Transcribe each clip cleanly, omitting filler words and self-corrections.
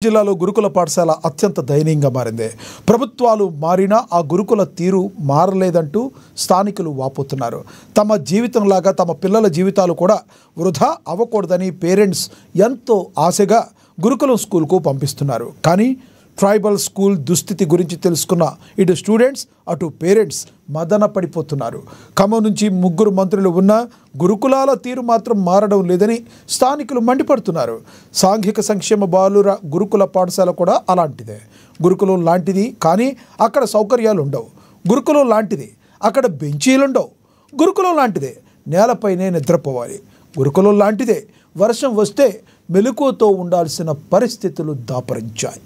జిల్లాలో గురుకుల పాఠశాల అత్యంత దయనీయంగా మారింది. ప్రభుత్వాలు మారినా ఆ గురుకుల తీరు మారలేదంటూ స్థానికులు వాపోతున్నారు. తమ జీవితంలాగా తమ పిల్లల జీవితాలు కూడా వృధా అవ్వకూడదని పేరెంట్స్ ఎంతో ఆశగా గురుకులం స్కూల్కు పంపిస్తున్నారు. కానీ ట్రైబల్ స్కూల్ దుస్థితి గురించి తెలుసుకున్న ఇటు స్టూడెంట్స్ అటు పేరెంట్స్ మదన పడిపోతున్నారు. ఖమ్మం నుంచి 3 మంత్రులు ఉన్న గురుకులాల తీరు మాత్రం మారడం లేదని స్థానికులు మండిపడుతున్నారు. సాంఘిక సంక్షేమ బాలుర గురుకుల పాఠశాల కూడా అలాంటిదే. గురుకులం లాంటిది కానీ అక్కడ సౌకర్యాలు ఉండవు. గురుకులం లాంటిది అక్కడ బెంచీలుండవు. గురుకులం లాంటిదే నేలపైనే నిద్రపోవాలి. గురుకులం లాంటిదే వర్షం వస్తే మెలకువతో ఉండాల్సిన పరిస్థితులు దాపరించాయి.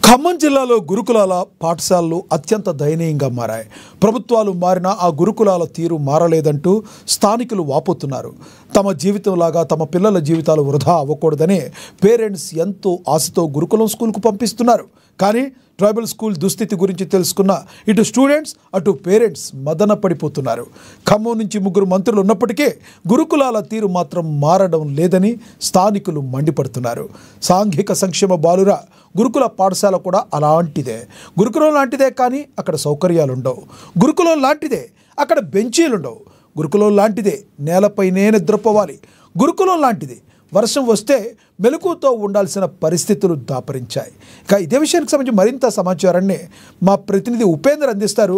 ఖమ్మం జిల్లాలో గురుకులాల పాఠశాలలు అత్యంత దయనీయంగా మారాయి. ప్రభుత్వాలు మారినా ఆ గురుకులాల తీరు మారలేదంటూ స్థానికులు వాపోతున్నారు. తమ జీవితంలాగా తమ పిల్లల జీవితాలు వృధా అవ్వకూడదని పేరెంట్స్ ఎంతో ఆశతో గురుకులం స్కూల్కు పంపిస్తున్నారు. కానీ ట్రైబల్ స్కూల్ దుస్థితి గురించి తెలుసుకున్న ఇటు స్టూడెంట్స్ అటు పేరెంట్స్ మదన పడిపోతున్నారు. ఖమ్మం నుంచి 3 మంత్రులు ఉన్నప్పటికీ గురుకులాల తీరు మాత్రం మారడం లేదని స్థానికులు మండిపడుతున్నారు. సాంఘిక సంక్షేమ బాలుర గురుకుల పాఠశాల కూడా అలాంటిదే. గురుకులం లాంటిదే కానీ అక్కడ సౌకర్యాలు ఉండవు. గురుకులం లాంటిదే అక్కడ బెంచీలుండవు. గురుకులం లాంటిదే నేలపైనే నిద్రపోవాలి. గురుకులం లాంటిది వర్షం వస్తే మెలకువతో ఉండాల్సిన పరిస్థితులు దాపరించాయి. ఇక ఇదే విషయానికి సంబంధించి మరింత సమాచారాన్ని మా ప్రతినిధి ఉపేందర్ అందిస్తారు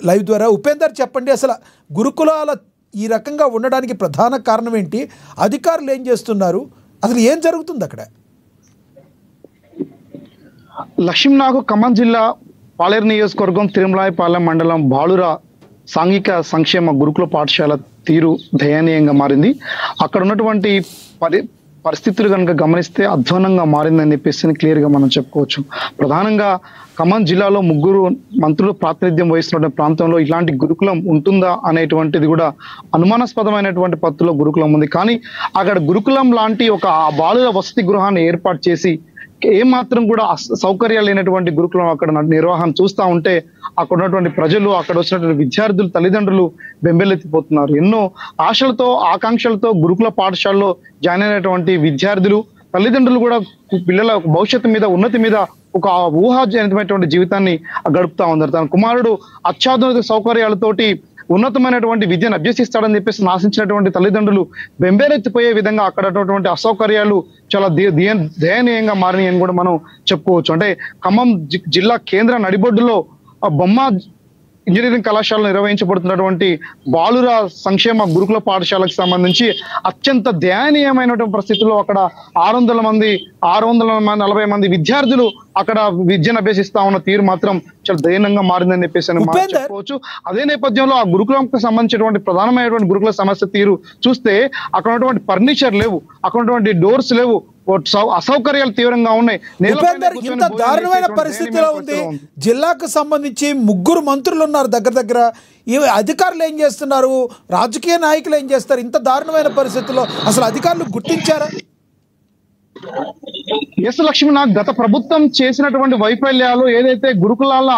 లైవ్ ద్వారా. ఉపేందర్, చెప్పండి, అసలు గురుకులాల ఈ రకంగా ఉండడానికి ప్రధాన కారణం ఏంటి? అధికారులు ఏం చేస్తున్నారు? అసలు ఏం జరుగుతుంది అక్కడ? లక్ష్మీనాగు ఖమ్మం జిల్లా పాలేరు నియోజకవర్గం తిరుమలాయపాలెం మండలం బాలుర సాంఘిక సంక్షేమ గురుకుల పాఠశాల తీరు దయనీయంగా మారింది. అక్కడ ఉన్నటువంటి పరిస్థితులు కనుక గమనిస్తే అధ్వానంగా మారిందని చెప్పేసి క్లియర్గా మనం చెప్పుకోవచ్చు. ప్రధానంగా ఖమ్మం జిల్లాలో 3 మంత్రులు ప్రాతినిధ్యం వహిస్తున్న ప్రాంతంలో ఇలాంటి గురుకులం ఉంటుందా అనేటువంటిది కూడా అనుమానాస్పదమైనటువంటి పద్ధతిలో గురుకులం ఉంది. కానీ అక్కడ గురుకులం లాంటి ఒక బాలుర వసతి గృహాన్ని ఏర్పాటు చేసి ఏమాత్రం కూడా సౌకర్యాలు లేనటువంటి గురుకులం అక్కడ నిర్వహణ చూస్తూ ఉంటే అక్కడ ఉన్నటువంటి ప్రజలు, అక్కడ వచ్చినటువంటి విద్యార్థులు, తల్లిదండ్రులు బెంబెలెత్తిపోతున్నారు. ఎన్నో ఆశలతో ఆకాంక్షలతో గురుకుల పాఠశాలలో జాయిన్ అయినటువంటి విద్యార్థులు, తల్లిదండ్రులు కూడా పిల్లల భవిష్యత్తు మీద, ఉన్నతి మీద ఒక ఊహాజనితమైనటువంటి జీవితాన్ని గడుపుతా ఉన్నారు. తన కుమారుడు అత్యాధునిక సౌకర్యాలతోటి ఉన్నతమైనటువంటి విద్యను అభ్యసిస్తాడని చెప్పేసి ఆశించినటువంటి తల్లిదండ్రులు బెంబేలెత్తిపోయే విధంగా అక్కడ ఉన్నటువంటి అసౌకర్యాలు చాలా దయనీయంగా మారినాయి అని కూడా మనం చెప్పుకోవచ్చు. అంటే ఖమ్మం జిల్లా కేంద్ర నడిబొడ్డులో బొమ్మ ఇంజనీరింగ్ కళాశాలలో నిర్వహించబడుతున్నటువంటి బాలుర సంక్షేమ గురుకుల పాఠశాలకు సంబంధించి అత్యంత దయనీయమైనటువంటి పరిస్థితుల్లో అక్కడ 640 మంది విద్యార్థులు అక్కడ విద్యను అభ్యసిస్తా ఉన్న తీరు మాత్రం చాలా దయనీయంగా మారిందని చెప్పేసి చెప్పుకోవచ్చు. అదే నేపథ్యంలో ఆ గురుకులంకి సంబంధించినటువంటి ప్రధానమైనటువంటి గురుకుల సమస్య తీరు చూస్తే అక్కడ ఉన్నటువంటి ఫర్నిచర్ లేవు, అక్కడ ఉన్నటువంటి డోర్స్ లేవు, అసౌకర్యాలు తీవ్రంగా ఉన్నాయి. ఇంత దారుణమైన పరిస్థితిలో ఉంది. జిల్లాకు సంబంధించి 3 మంత్రులు ఉన్నారు దగ్గర. ఈ అధికారులు ఏం చేస్తున్నారు? రాజకీయ నాయకులు ఏం చేస్తారు? ఇంత దారుణమైన పరిస్థితుల్లో అసలు అధికారులు గుర్తించారా? ఎస్ లక్ష్మణ, గత ప్రభుత్వం చేసినటువంటి వైఫల్యాలు ఏదైతే గురుకులాల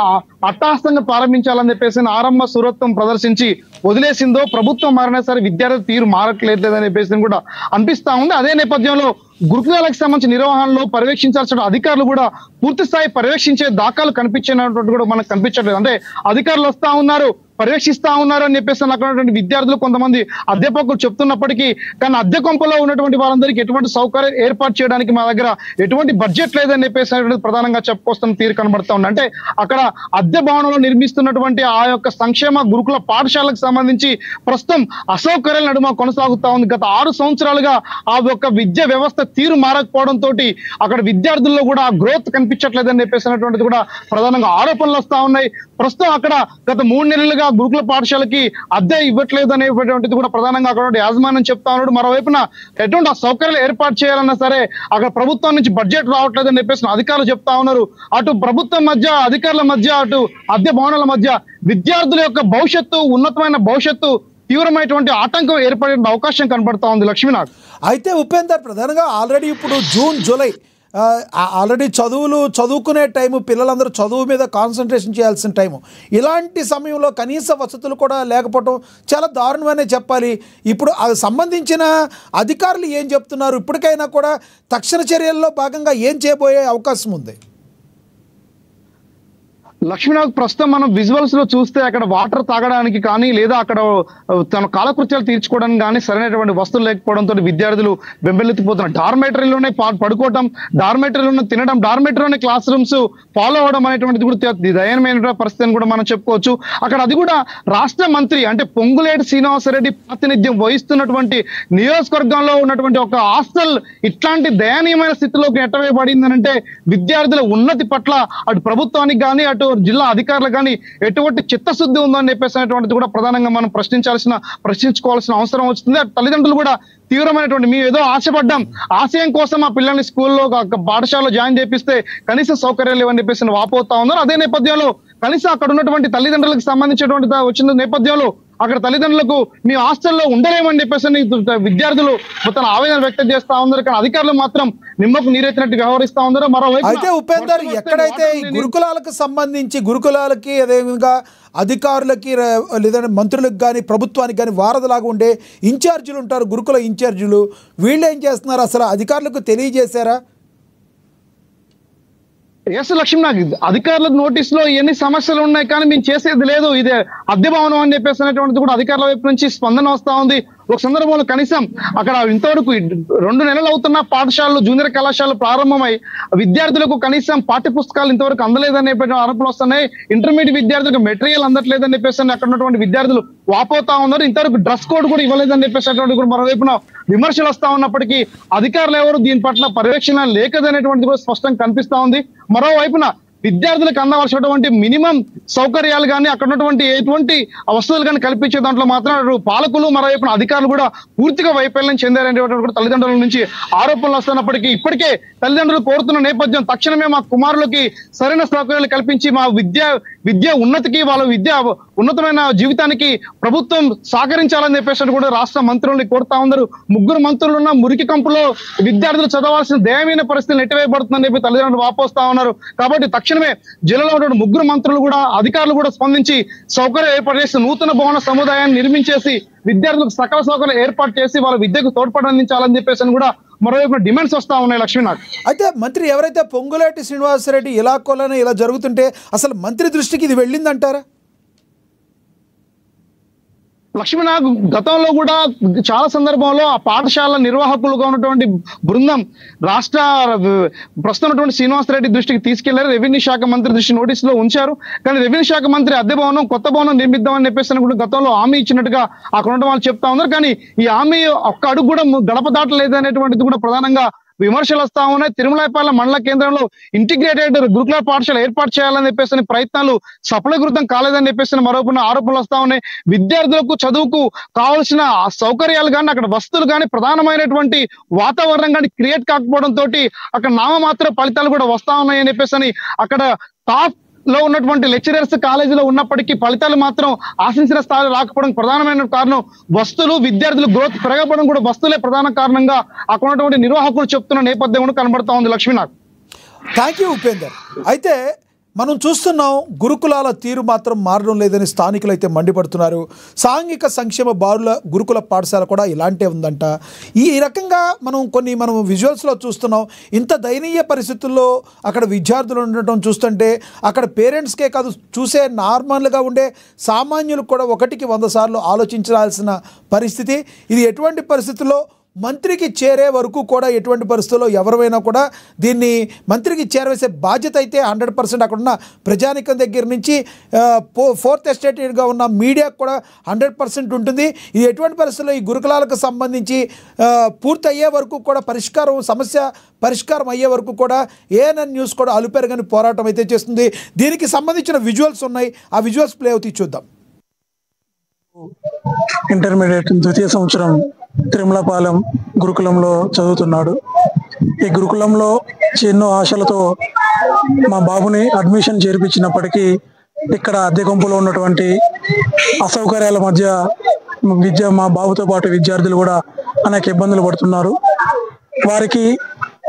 అట్టహాసంగా ప్రారంభించాలని చెప్పేసి ఆరంభ సురత్వం ప్రదర్శించి వదిలేసిందో, ప్రభుత్వం మారినా సరే విద్యార్థుల తీరు మారట్లేదని చెప్పేసి కూడా అనిపిస్తా ఉంది. అదే నేపథ్యంలో గురుకులాలకు సంబంధించిన నిర్వహణలో పర్యవేక్షించాల్సిన అధికారులు కూడా పూర్తి స్థాయి పర్యవేక్షించే దాఖలు కనిపించినటువంటి కూడా మనకు కనిపించట్లేదు. అంటే అధికారులు వస్తా ఉన్నారు, పర్యవేక్షిస్తా ఉన్నారు అని చెప్పేసి అక్కడ ఉన్నటువంటి విద్యార్థులు కొంతమంది అధ్యాపకులు చెప్తున్నప్పటికీ కానీ అద్దె కొంపలో ఉన్నటువంటి వాళ్ళందరికీ ఎటువంటి సౌకర్యం ఏర్పాటు చేయడానికి మా దగ్గర ఎటువంటి బడ్జెట్ లేదని చెప్పేసి ప్రధానంగా చెప్పుకొస్తున్న తీరు కనబడతా ఉంది. అంటే అక్కడ అద్దె భవనంలో నిర్మిస్తున్నటువంటి ఆ యొక్క సంక్షేమ గురుకుల పాఠశాలకు సంబంధించి ప్రస్తుతం అసౌకర్యాల నడుమ కొనసాగుతా ఉంది. గత 6 సంవత్సరాలుగా ఆ యొక్క విద్యా వ్యవస్థ తీరు మారకపోవడంతో అక్కడ విద్యార్థుల్లో కూడా ఆ గ్రోత్ కనిపించట్లేదని చెప్పేసినటువంటిది కూడా ప్రధానంగా ఆరోపణలు వస్తా ఉన్నాయి. ప్రస్తుతం అక్కడ గత 3 నెలలుగా గురుకుల పాఠశాలకి అద్దె ఇవ్వట్లేదు అనేటువంటిది కూడా ప్రధానంగా అక్కడ యాజమాన్యం చెప్తా ఉన్నాడు. మరోవైపున ఎటువంటి సౌకర్యాలు ఏర్పాటు చేయాలన్నా సరే అక్కడ ప్రభుత్వం నుంచి బడ్జెట్ రావట్లేదు అని చెప్పేసి అధికారులు చెప్తా ఉన్నారు. అటు ప్రభుత్వం మధ్య అధికారుల మధ్య అటు అద్దె భవనాల మధ్య విద్యార్థుల యొక్క భవిష్యత్తు ఉన్నతమైన భవిష్యత్తు తీవ్రమైనటువంటి ఆటంకం ఏర్పడే అవకాశం కనబడతా ఉంది లక్ష్మీనాథ్. అయితే ఉపేందర్ ప్రధానంగా ఆల్రెడీ ఇప్పుడు జూన్ జూలై ఆల్రెడీ చదువుకునే టైము, పిల్లలందరూ చదువు మీద కాన్సన్ట్రేషన్ చేయాల్సిన టైము. ఇలాంటి సమయంలో కనీస వసతులు కూడా లేకపోవడం చాలా దారుణమనే చెప్పాలి. ఇప్పుడు అది సంబంధించిన అధికారులు ఏం చెప్తున్నారు? ఇప్పటికైనా కూడా తక్షణ చర్యల్లో భాగంగా ఏం చేయబోయే అవకాశం ఉంది? లక్ష్మీనాథ్ ప్రస్తుతం మనం విజువల్స్ లో చూస్తే అక్కడ వాటర్ తాగడానికి కానీ లేదా అక్కడ తన కాలకృత్యాలు తీర్చుకోవడానికి కానీ సరైనటువంటి వస్తువులు లేకపోవడంతో విద్యార్థులు బెంబెలెత్తిపోతున్నారు. డార్మేటరీలోనే పడుకోవడం, డార్మేటరీలోనే తినడం, డార్మేటరీలోనే క్లాస్ రూమ్స్ ఫాలో అవ్వడం అనేటువంటిది కూడా దయనీయమైన పరిస్థితి అని కూడా మనం చెప్పుకోవచ్చు. అక్కడ అది కూడా రాష్ట్ర మంత్రి అంటే పొంగులేటి శ్రీనివాసరెడ్డి ప్రాతినిధ్యం వహిస్తున్నటువంటి నియోజకవర్గంలో ఉన్నటువంటి ఒక హాస్టల్ ఇట్లాంటి దయనీయమైన స్థితిలోకి ఎట్టవేయబడింది అంటే విద్యార్థుల ఉన్నతి పట్ల అటు ప్రభుత్వానికి కానీ అటు జిల్లా అధికారులు కానీ ఎటువంటి చిత్తశుద్ధి ఉందని చెప్పేసినటువంటిది కూడా ప్రధానంగా మనం ప్రశ్నించుకోవాల్సిన అవసరం వస్తుంది. తల్లిదండ్రులు కూడా తీవ్రమైనటువంటి మేము ఏదో ఆశపడ్డాం, ఆశయం కోసం ఆ పిల్లల్ని స్కూల్లో పాఠశాలలో జాయిన్ చేపిస్తే కనీస సౌకర్యాలు ఇవన్నీ చెప్పేసి వాపోతా ఉన్నారు. అదే నేపథ్యంలో కనీసం అక్కడ ఉన్నటువంటి తల్లిదండ్రులకు సంబంధించినటువంటి వచ్చిన నేపథ్యంలో అక్కడ తల్లిదండ్రులకు మీ హాస్టల్లో ఉండలేమని చెప్పేసి విద్యార్థులు తన ఆవేదన వ్యక్తం చేస్తా ఉన్నారు. కానీ అధికారులు మాత్రం నిమ్మకు నీరెత్తినట్టు వ్యవహరిస్తా ఉన్నారు. మరోవైపు అయితే ఉపేందర్ ఎక్కడైతే గురుకులాలకు సంబంధించి గురుకులాలకి అదేవిధంగా అధికారులకి లేదంటే మంత్రులకు కానీ ప్రభుత్వానికి కానీ వారధలాగా ఉండే ఇన్ఛార్జీలు ఉంటారు, గురుకుల ఇన్ఛార్జీలు, వీళ్ళు ఏం చేస్తున్నారు? అసలు అధికారులకు తెలియజేశారా? ఎస్ లక్ష్మి, నాకు అధికారుల నోటీస్ లో ఎన్ని సమస్యలు ఉన్నాయి కానీ మేము చేసేది లేదు, ఇదే అద్దె భవనం అని చెప్పేసి అనేటువంటిది కూడా అధికారుల వైపు నుంచి స్పందన వస్తా ఉంది. ఒక సందర్భంలో కనీసం అక్కడ ఇంతవరకు 2 నెలలు అవుతున్న పాఠశాలలు జూనియర్ కళాశాలలు ప్రారంభమై విద్యార్థులకు కనీసం పాఠ్య పుస్తకాలు ఇంతవరకు అందలేదని ఆరోపణలు వస్తున్నాయి. ఇంటర్మీడియట్ విద్యార్థులకు మెటీరియల్ అందట్లేదని చెప్పేసి అక్కడ ఉన్నటువంటి విద్యార్థులు వాపోతా ఉన్నారు. ఇంతవరకు డ్రెస్ కోడ్ కూడా ఇవ్వలేదని చెప్పేసి కూడా మరోవైపున విమర్శలు వస్తా ఉన్నప్పటికీ అధికారులు ఎవరు దీని పట్ల పర్యవేక్షణ లేకదనేటువంటిది కూడా స్పష్టంగా కనిపిస్తా ఉంది. మరోవైపున విద్యార్థులకు అందవలసినటువంటి మినిమం సౌకర్యాలు కానీ అక్కడ ఉన్నటువంటి ఎటువంటి వసతులు కానీ కల్పించే దాంట్లో మాత్రం పాలకులు మరోవైపున అధికారులు కూడా పూర్తిగా వైఫల్యం చెందారనేటువంటి కూడా తల్లిదండ్రుల నుంచి ఆరోపణలు వస్తున్నప్పటికీ ఇప్పటికే తల్లిదండ్రులు కోరుతున్న నేపథ్యం తక్షణమే మా కుమారులకి సరైన సౌకర్యాలు కల్పించి మా విద్య ఉన్నతికి వాళ్ళ ఉన్నతమైన జీవితానికి ప్రభుత్వం సహకరించాలని చెప్పేసి కూడా రాష్ట్ర మంత్రుల్ని కోరుతా ఉన్నారు. 3 మంత్రులు ఉన్న మురికి కంపులో విద్యార్థులు చదవాల్సిన దయమైన పరిస్థితులు నెట్టివేయబడుతుందని చెప్పి తల్లిదండ్రులు వాపోస్తా ఉన్నారు. కాబట్టి తక్షణమే జిల్లాలో ఉన్న 3 మంత్రులు కూడా అధికారులు కూడా స్పందించి సౌకర్యం ఏర్పాటు చేసి నూతన భవన సముదాయాన్ని నిర్మించేసి విద్యార్థులకు సకల సౌకర్యం ఏర్పాటు చేసి వాళ్ళ విద్యకు తోడ్పాటు అందించాలని చెప్పేసి కూడా మరోవైపు డిమాండ్స్ వస్తా ఉన్నాయి లక్ష్మీనాథ్. అయితే మంత్రి ఎవరైతే పొంగులేటి శ్రీనివాసరెడ్డి ఇలా కొలని ఇలా జరుగుతుంటే అసలు మంత్రి దృష్టికి ఇది వెళ్ళిందంటారా? లక్ష్మీనాథ్ గతంలో కూడా చాలా సందర్భంలో ఆ పాఠశాల నిర్వాహకులుగా ఉన్నటువంటి బృందం రాష్ట్ర ప్రస్తుతం ఉన్నటువంటి శ్రీనివాసరెడ్డి దృష్టికి తీసుకెళ్లారు. రెవెన్యూ శాఖ మంత్రి దృష్టి నోటీసులో ఉంచారు. కానీ రెవెన్యూ శాఖ మంత్రి అద్దె భవనం కొత్త భవనం నిర్మిద్దామని చెప్పేసి కూడా గతంలో హామీ ఇచ్చినట్టుగా అక్కడ ఉన్న వాళ్ళు చెప్తా ఉన్నారు. కానీ ఈ హామీ ఒక్క అడుగు కూడా గడప దాటలేదు అనేటువంటిది కూడా ప్రధానంగా విమర్శలు వస్తా ఉన్నాయి. తిరుమలాయపాలెం మండల కేంద్రంలో ఇంటిగ్రేటెడ్ గురుకుల పాఠశాల ఏర్పాటు చేయాలని చెప్పేసి ప్రయత్నాలు సఫలీకృతం కాలేదని చెప్పేసి మరోపైన ఆరోపణలు వస్తా ఉన్నాయి. విద్యార్థులకు చదువుకు కావాల్సిన సౌకర్యాలు కానీ అక్కడ వస్తువులు కానీ ప్రధానమైనటువంటి వాతావరణం కానీ క్రియేట్ కాకపోవడంతో అక్కడ నామమాత్ర ఫలితాలు కూడా వస్తా ఉన్నాయని చెప్పేసి అక్కడ టాప్ లో ఉన్నటువంటి లెక్చరర్స్ కాలేజీలో ఉన్నప్పటికీ ఫలితాలు మాత్రం ఆశించిన స్థాయిలో రాకపోవడం ప్రధానమైన కారణం వస్తువులు, విద్యార్థులు గ్రోత్ పెరగకపోవడం కూడా వస్తువులే ప్రధాన కారణంగా అక్కడ ఉన్నటువంటి నిర్వాహకులు చెప్తున్న నేపథ్యం కూడా కనబడతా ఉంది లక్ష్మీనాథ్. Thank you Upender. అయితే మనం చూస్తున్నాం గురుకులాల తీరు మాత్రం మారడం లేదని స్థానికులు అయితే మండిపడుతున్నారు. సాంఘిక సంక్షేమ బాలుల గురుకుల పాఠశాల కూడా ఇలాంటే ఉందంట. ఈ రకంగా మనం విజువల్స్లో చూస్తున్నాం. ఇంత దయనీయ పరిస్థితుల్లో అక్కడ విద్యార్థులు ఉండటం చూస్తుంటే అక్కడ పేరెంట్స్కే కాదు, చూసే నార్మల్గా ఉండే సామాన్యులు కూడా 1కి 100 సార్లు ఆలోచించాల్సిన పరిస్థితి. ఇది ఎటువంటి పరిస్థితుల్లో మంత్రికి చేరే వరకు కూడా ఎటువంటి పరిస్థితుల్లో ఎవరైనా కూడా దీన్ని మంత్రికి చేరవేసే బాధ్యత అయితే 100% అక్కడున్న ప్రజానికం దగ్గర నుంచి ఫోర్త్ ఎస్టేట్గా ఉన్న మీడియాకు కూడా 100% ఉంటుంది. ఇది ఎటువంటి పరిస్థితుల్లో ఈ గురుకులాలకు సంబంధించి పూర్తి అయ్యే వరకు కూడా సమస్య పరిష్కారం అయ్యే వరకు కూడా ఏఎన్ఎన్ న్యూస్ కూడా అలుపెరగని పోరాటం అయితే చేస్తుంది. దీనికి సంబంధించిన విజువల్స్ ఉన్నాయి, ఆ విజువల్స్ ప్లే అవుతాయి, చూద్దాం. ఇంటర్మీడియట్ 2వ సంవత్సరం తిరుమలపాలెం గురుకులంలో చదువుతున్నాడు. ఈ గురుకులంలో ఎన్నో ఆశలతో మా బాబుని అడ్మిషన్ చేర్పించినప్పటికీ ఇక్కడ అద్దె గుంపులో ఉన్నటువంటి అసౌకర్యాల మధ్య మా బాబుతో పాటు విద్యార్థులు కూడా అనేక ఇబ్బందులు పడుతున్నారు. వారికి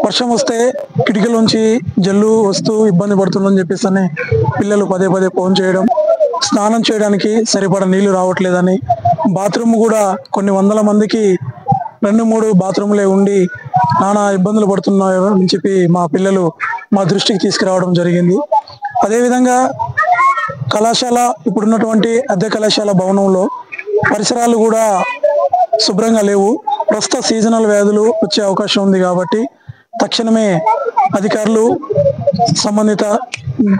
వర్షం వస్తే కిటికీలోంచి జల్లు వస్తూ ఇబ్బంది పడుతుందని చెప్పేసి పిల్లలు పదే ఫోన్ చేయడం, స్నానం చేయడానికి సరిపడా నీళ్లు రావట్లేదని, బాత్రూమ్ కూడా కొన్ని వందల మందికి 2-3 బాత్రూమ్లే ఉండి నానా ఇబ్బందులు పడుతున్నాయని చెప్పి మా పిల్లలు మా దృష్టికి తీసుకురావడం జరిగింది. అదేవిధంగా కళాశాల ఇప్పుడున్నటువంటి అద్దె కళాశాల భవనంలో పరిసరాలు కూడా శుభ్రంగా లేవు. ప్రస్తుత సీజనల్ వ్యాధులు వచ్చే అవకాశం ఉంది కాబట్టి తక్షణమే అధికారులు, సంబంధిత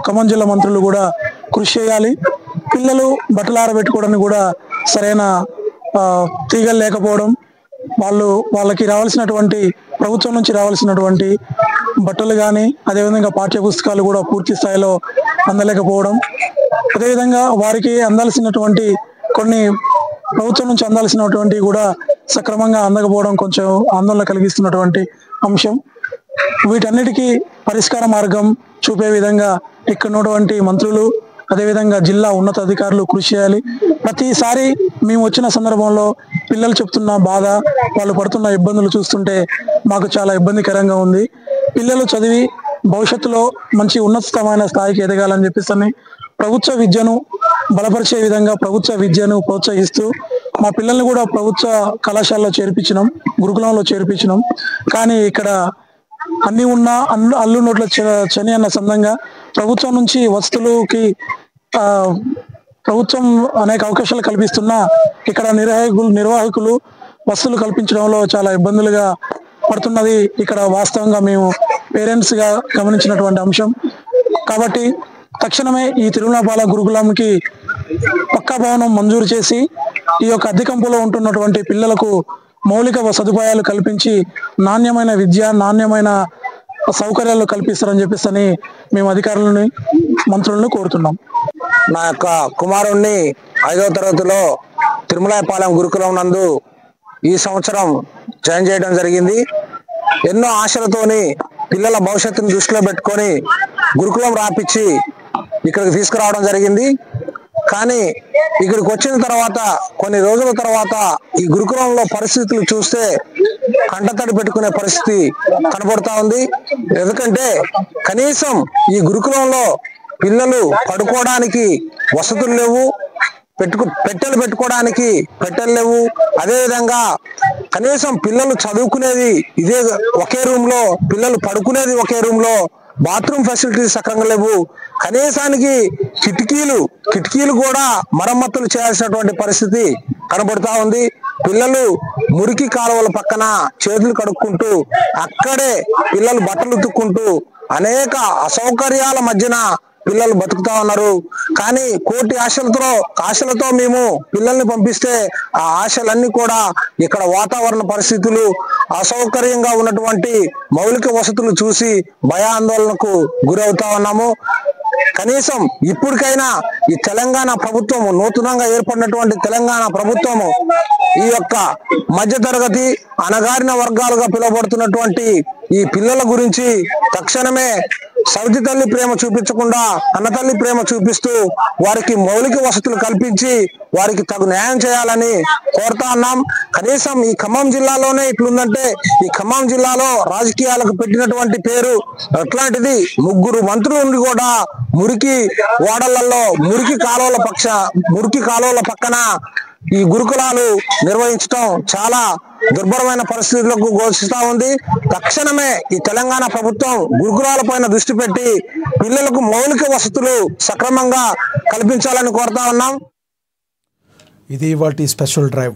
ఖమ్మం జిల్లా మంత్రులు కూడా కృషి చేయాలి. పిల్లలు బట్టలు ఆరబెట్టుకోవడానికి కూడా సరైన తీగలు లేకపోవడం, వాళ్ళకి రావాల్సినటువంటి ప్రభుత్వం నుంచి రావాల్సినటువంటి బట్టలు కానీ అదేవిధంగా పాఠ్య పుస్తకాలు కూడా పూర్తి స్థాయిలో అందలేకపోవడం, అదేవిధంగా వారికి అందాల్సినటువంటి కొన్ని ప్రభుత్వం నుంచి అందాల్సినటువంటి కూడా సక్రమంగా అందకపోవడం కొంచెం ఆందోళన కలిగిస్తున్నటువంటి అంశం. వీటన్నిటికీ పరిష్కార మార్గం చూపే విధంగా ఇక్కడ ఉన్నటువంటి మంత్రులు అదేవిధంగా జిల్లా ఉన్నతాధికారులు కృషి చేయాలి. ప్రతిసారి మేము వచ్చిన సందర్భంలో పిల్లలు చెప్తున్న బాధ, వాళ్ళు పడుతున్న ఇబ్బందులు చూస్తుంటే మాకు చాలా ఇబ్బందికరంగా ఉంది. పిల్లలు చదివి భవిష్యత్తులో మంచి ఉన్నతమైన స్థాయికి ఎదగాలని చెప్పేసి ప్రభుత్వ విద్యను బలపరిచే విధంగా ప్రభుత్వ విద్యను ప్రోత్సహిస్తూ మా పిల్లల్ని కూడా ప్రభుత్వ కళాశాలలో చేర్పించినాం, గురుకులంలో చేర్పించినాం. కానీ ఇక్కడ అన్ని ఉన్న అల్లు నోట్ల చని అన్న సందంగా ప్రభుత్వం నుంచి వసతులకి ప్రభుత్వం అనేక అవకాశాలు కల్పిస్తున్నా ఇక్కడ నిర్వాహకులు వసతులు కల్పించడంలో చాలా ఇబ్బందులుగా పడుతున్నది ఇక్కడ వాస్తవంగా మేము పేరెంట్స్ గా గమనించినటువంటి అంశం. కాబట్టి తక్షణమే ఈ తిరుమలపాలెం గురుకులంకి పక్కా భవనం మంజూరు చేసి ఈ యొక్క అద్దె కంపులో ఉంటున్నటువంటి పిల్లలకు మౌలిక సదుపాయాలు కల్పించి నాణ్యమైన విద్య, నాణ్యమైన సౌకర్యాలు కల్పిస్తారని చెప్పేసి మేము అధికారులని, మంత్రులను కోరుతున్నాం. నా యొక్క కుమారుణ్ణి 5వ తరగతిలో తిరుమలపాలెం గురుకులం నందు ఈ సంవత్సరం జాయిన్ చేయడం జరిగింది. ఎన్నో ఆశలతోని పిల్లల భవిష్యత్తును దృష్టిలో పెట్టుకొని గురుకులం రాపిచ్చి ఇక్కడికి తీసుకురావడం జరిగింది. కానీ ఇక్కడికి వచ్చిన తర్వాత కొన్ని రోజుల తర్వాత ఈ గురుకులంలో పరిస్థితులు చూస్తే కంటతడి పెట్టుకునే పరిస్థితి కనబడుతా ఉంది. ఎందుకంటే కనీసం ఈ గురుకులంలో పిల్లలు పడుకోవడానికి వసతులు లేవు, పెట్టెలు పెట్టుకోవడానికి పెట్టెలు లేవు. అదేవిధంగా కనీసం పిల్లలు చదువుకునేది ఒకే రూమ్ లో, పిల్లలు పడుకునేది ఒకే రూమ్ లో, బాత్రూమ్ ఫెసిలిటీస్ సక్రంగా లేవు. కనీసానికి కిటికీలు కూడా మరమ్మతులు చేయాల్సినటువంటి పరిస్థితి కనబడుతా ఉంది. పిల్లలు మురికి కాలువల పక్కన చేతులు కడుక్కుంటూ అక్కడే పిల్లలు బట్టలు ఉతుక్కుంటూ అనేక అసౌకర్యాల మధ్యన పిల్లలు బతుకుతా ఉన్నారు. కానీ కోటి ఆశలతో మేము పిల్లల్ని పంపిస్తే ఆ ఆశలన్నీ కూడా ఇక్కడ వాతావరణ పరిస్థితులు, అసౌకర్యంగా ఉన్నటువంటి మౌలిక వసతులు చూసి భయాందోళనకు గురవుతా ఉన్నాము. కనీసం ఇప్పటికైనా ఈ తెలంగాణ ప్రభుత్వము, నూతనంగా ఏర్పడినటువంటి తెలంగాణ ప్రభుత్వము ఈ యొక్క మధ్యతరగతి అణగారిన వర్గాలుగా పిలువబడుతున్నటువంటి ఈ పిల్లల గురించి తక్షణమే సవితి తల్లి ప్రేమ చూపించకుండా కన్నతల్లి ప్రేమ చూపిస్తూ వారికి మౌలిక వసతులు కల్పించి వారికి తగు న్యాయం చేయాలని కోరుతా ఉన్నాం. కనీసం ఈ ఖమ్మం జిల్లాలోనే ఇట్లుందంటే ఈ ఖమ్మం జిల్లాలో రాజకీయాలకు పెట్టినటువంటి పేరు అట్లాంటిది 3 మంత్రులు కూడా మురికి వాడలలో మురికి కాలువల పక్కన ఈ గురుకులాలు నిర్వహించడం చాలా దుర్భరమైన పరిస్థితులకు గోచిస్తా ఉంది. తక్షణమే ఈ తెలంగాణ ప్రభుత్వం గురుకులాల పైన దృష్టి పెట్టి పిల్లలకు మౌలిక వసతులు సక్రమంగా కల్పించాలని కోరుతా ఉన్నాం. ఇది ఇవాల్టి స్పెషల్ డ్రైవ్.